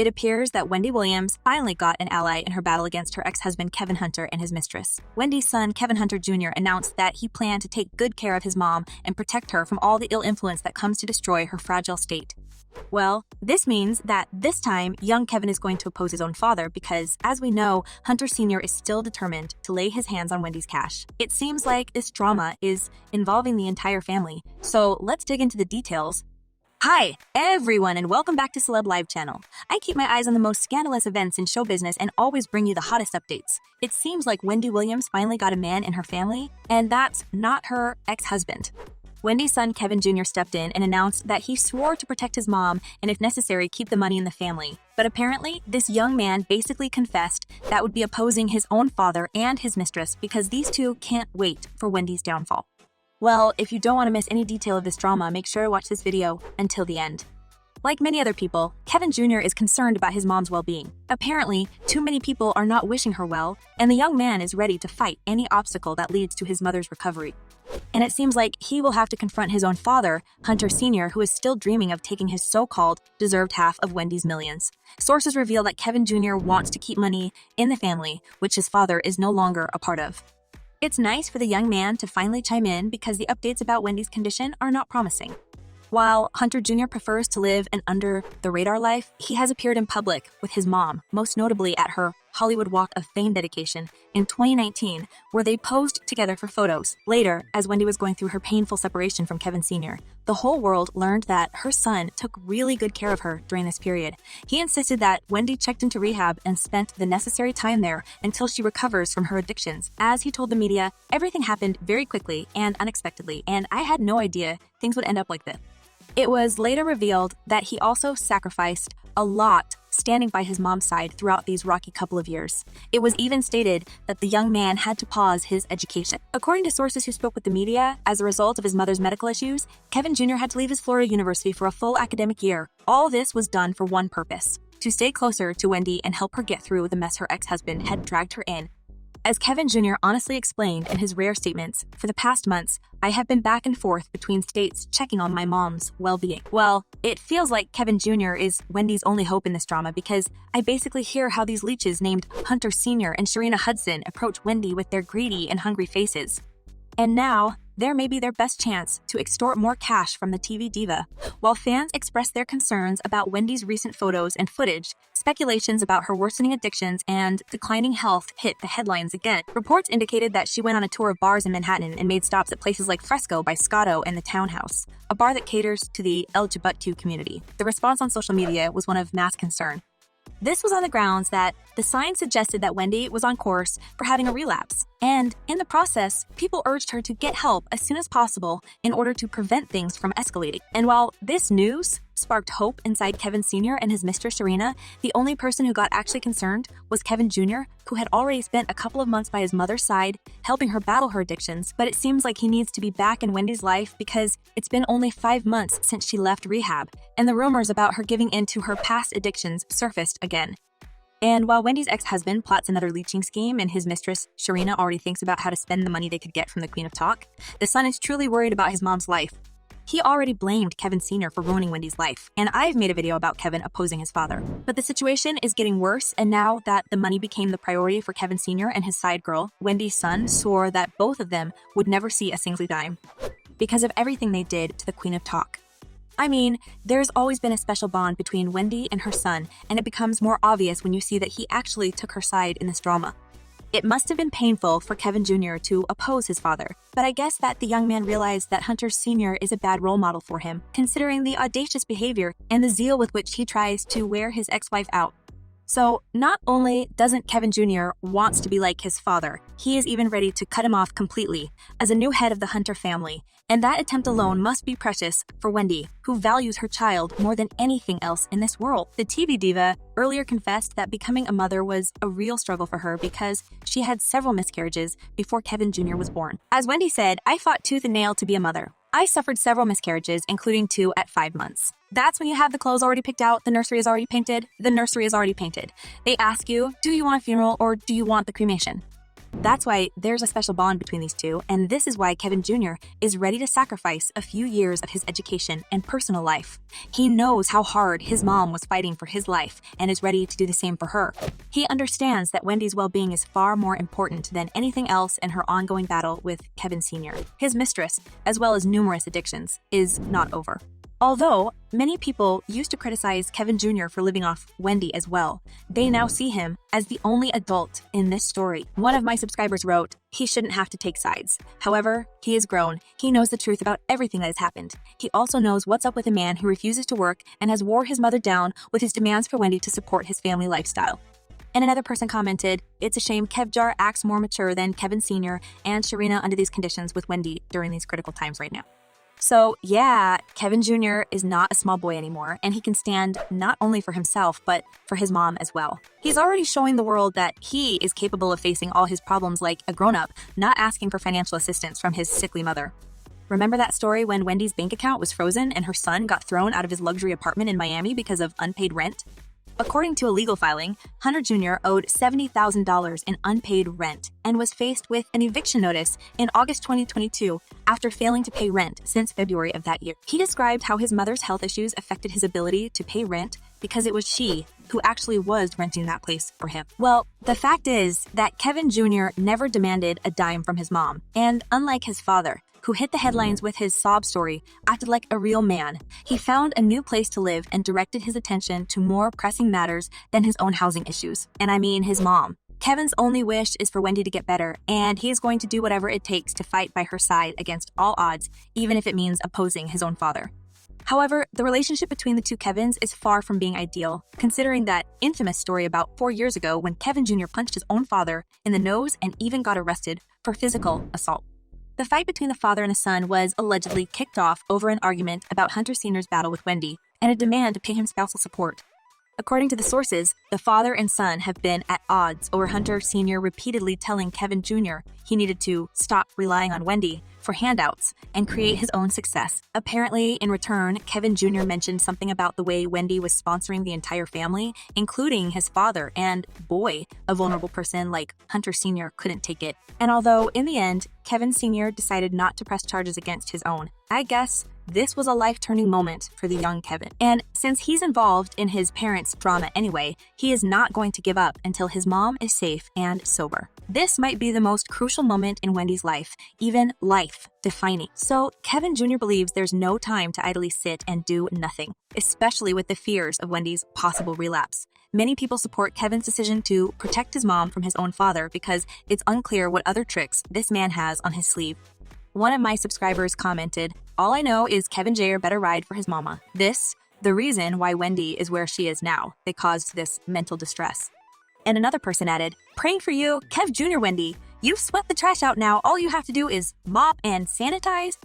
It appears that Wendy Williams finally got an ally in her battle against her ex-husband Kevin Hunter and his mistress. Wendy's son, Kevin Hunter Jr., announced that he planned to take good care of his mom and protect her from all the ill influence that comes to destroy her fragile state. Well, this means that this time, young Kevin is going to oppose his own father because, as we know, Hunter Sr. is still determined to lay his hands on Wendy's cash. It seems like this drama is involving the entire family, so let's dig into the details. Hi, everyone, and welcome back to Celeb Live channel. I keep my eyes on the most scandalous events in show business and always bring you the hottest updates. It seems like Wendy Williams finally got a man in her family, and that's not her ex-husband. Wendy's son Kevin Jr. stepped in and announced that he swore to protect his mom and, if necessary, keep the money in the family. But apparently, this young man basically confessed that would be opposing his own father and his mistress because these two can't wait for Wendy's downfall. Well, if you don't want to miss any detail of this drama, make sure to watch this video until the end. Like many other people, Kevin Jr. is concerned about his mom's well-being. Apparently, too many people are not wishing her well, and the young man is ready to fight any obstacle that leads to his mother's recovery. And it seems like he will have to confront his own father, Hunter Sr., who is still dreaming of taking his so-called deserved half of Wendy's millions. Sources reveal that Kevin Jr. wants to keep money in the family, which his father is no longer a part of. It's nice for the young man to finally chime in because the updates about Wendy's condition are not promising. While Hunter Jr. prefers to live an under-the-radar life, he has appeared in public with his mom, most notably at her Hollywood Walk of Fame dedication in 2019, where they posed together for photos. Later, as Wendy was going through her painful separation from Kevin Sr., the whole world learned that her son took really good care of her during this period. He insisted that Wendy checked into rehab and spent the necessary time there until she recovers from her addictions. As he told the media, everything happened very quickly and unexpectedly, and I had no idea things would end up like this. It was later revealed that he also sacrificed a lot standing by his mom's side throughout these rocky couple of years. It was even stated that the young man had to pause his education. According to sources who spoke with the media, as a result of his mother's medical issues, Kevin Jr. had to leave his Florida university for a full academic year. All this was done for one purpose: to stay closer to Wendy and help her get through the mess her ex-husband had dragged her in. As Kevin Jr. honestly explained in his rare statements, for the past months, I have been back and forth between states checking on my mom's well-being. Well, it feels like Kevin Jr. is Wendy's only hope in this drama because I basically hear how these leeches named Hunter Sr. and Sharina Hudson approach Wendy with their greedy and hungry faces. And now, there may be their best chance to extort more cash from the TV diva. While fans expressed their concerns about Wendy's recent photos and footage, speculations about her worsening addictions and declining health hit the headlines again. Reports indicated that she went on a tour of bars in Manhattan and made stops at places like Fresco by Scotto and the Townhouse, a bar that caters to the LGBTQ community. The response on social media was one of mass concern. This was on the grounds that the signs suggested that Wendy was on course for having a relapse, and in the process, people urged her to get help as soon as possible in order to prevent things from escalating. And while this news sparked hope inside Kevin Sr. and his mistress Sharina, the only person who got actually concerned was Kevin Jr., who had already spent a couple of months by his mother's side, helping her battle her addictions. But it seems like he needs to be back in Wendy's life because it's been only 5 months since she left rehab, and the rumors about her giving in to her past addictions surfaced again. And while Wendy's ex-husband plots another leeching scheme and his mistress Sharina already thinks about how to spend the money they could get from the Queen of Talk, the son is truly worried about his mom's life. He already blamed Kevin Sr. for ruining Wendy's life, and I've made a video about Kevin opposing his father. But the situation is getting worse, and now that the money became the priority for Kevin Sr. and his side girl, Wendy's son swore that both of them would never see a single dime because of everything they did to the Queen of Talk. I mean, there's always been a special bond between Wendy and her son, and it becomes more obvious when you see that he actually took her side in this drama. It must have been painful for Kevin Jr. to oppose his father, but I guess that the young man realized that Hunter Sr. is a bad role model for him, considering the audacious behavior and the zeal with which he tries to wear his ex-wife out. So not only doesn't Kevin Jr. wants to be like his father, he is even ready to cut him off completely as a new head of the Hunter family. And that attempt alone must be precious for Wendy, who values her child more than anything else in this world. The TV diva earlier confessed that becoming a mother was a real struggle for her because she had several miscarriages before Kevin Jr. was born. As Wendy said, "I fought tooth and nail to be a mother. I suffered several miscarriages, including 2 at 5 months. That's when you have the clothes already picked out, the nursery is already painted. The nursery is already painted. They ask you, do you want a funeral or do you want the cremation? That's why there's a special bond between these two, and this is why Kevin Jr. is ready to sacrifice a few years of his education and personal life. He knows how hard his mom was fighting for his life and is ready to do the same for her. He understands that Wendy's well-being is far more important than anything else in her ongoing battle with Kevin Sr. His mistress, as well as numerous addictions, is not over. Although many people used to criticize Kevin Jr. for living off Wendy as well, they now see him as the only adult in this story. One of my subscribers wrote, "He shouldn't have to take sides. However, he is grown. He knows the truth about everything that has happened. He also knows what's up with a man who refuses to work and has wore his mother down with his demands for Wendy to support his family lifestyle." And another person commented, "It's a shame Kevjar acts more mature than Kevin Sr. and Sharina under these conditions with Wendy during these critical times right now." So yeah, Kevin Jr. is not a small boy anymore, and he can stand not only for himself, but for his mom as well. He's already showing the world that he is capable of facing all his problems like a grown-up, not asking for financial assistance from his sickly mother. Remember that story when Wendy's bank account was frozen and her son got thrown out of his luxury apartment in Miami because of unpaid rent? According to a legal filing, Hunter Jr. owed $70,000 in unpaid rent and was faced with an eviction notice in August 2022 after failing to pay rent since February of that year. He described how his mother's health issues affected his ability to pay rent because it was she who actually was renting that place for him. Well, the fact is that Kevin Jr. never demanded a dime from his mom, and unlike his father, who hit the headlines with his sob story, acted like a real man. He found a new place to live and directed his attention to more pressing matters than his own housing issues. And I mean his mom. Kevin's only wish is for Wendy to get better, and he is going to do whatever it takes to fight by her side against all odds, even if it means opposing his own father. However, the relationship between the two Kevins is far from being ideal, considering that infamous story about 4 years ago when Kevin Jr. punched his own father in the nose and even got arrested for physical assault. The fight between the father and the son was allegedly kicked off over an argument about Hunter Sr.'s battle with Wendy and a demand to pay him spousal support. According to the sources, the father and son have been at odds over Hunter Sr. repeatedly telling Kevin Jr. he needed to stop relying on Wendy for handouts and create his own success. Apparently, in return, Kevin Jr. mentioned something about the way Wendy was sponsoring the entire family, including his father, and boy, a vulnerable person like Hunter Sr. couldn't take it. And although, in the end, Kevin Sr. decided not to press charges against his own, I guess this was a life-turning moment for the young Kevin. And since he's involved in his parents' drama anyway, he is not going to give up until his mom is safe and sober. This might be the most crucial moment in Wendy's life, even life-defining. So Kevin Jr. believes there's no time to idly sit and do nothing, especially with the fears of Wendy's possible relapse. Many people support Kevin's decision to protect his mom from his own father because it's unclear what other tricks this man has on his sleeve. One of my subscribers commented, "All I know is Kevin Jr. better ride for his mama. This, the reason why Wendy is where she is now. They caused this mental distress." And another person added, "Praying for you, Kev Jr. Wendy. You've swept the trash out now. All you have to do is mop and sanitize."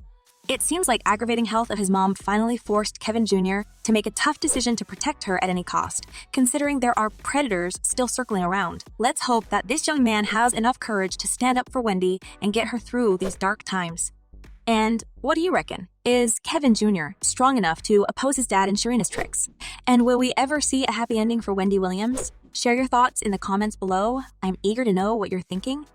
It seems like aggravating health of his mom finally forced Kevin Jr. to make a tough decision to protect her at any cost, considering there are predators still circling around. Let's hope that this young man has enough courage to stand up for Wendy and get her through these dark times. And what do you reckon? Is Kevin Jr. strong enough to oppose his dad and Sharina's tricks? And will we ever see a happy ending for Wendy Williams? Share your thoughts in the comments below. I'm eager to know what you're thinking.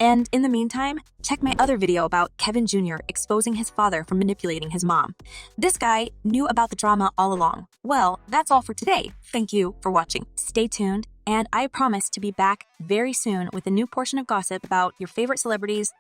And in the meantime, check my other video about Kevin Jr. exposing his father for manipulating his mom. This guy knew about the drama all along. Well, that's all for today. Thank you for watching. Stay tuned, and I promise to be back very soon with a new portion of gossip about your favorite celebrities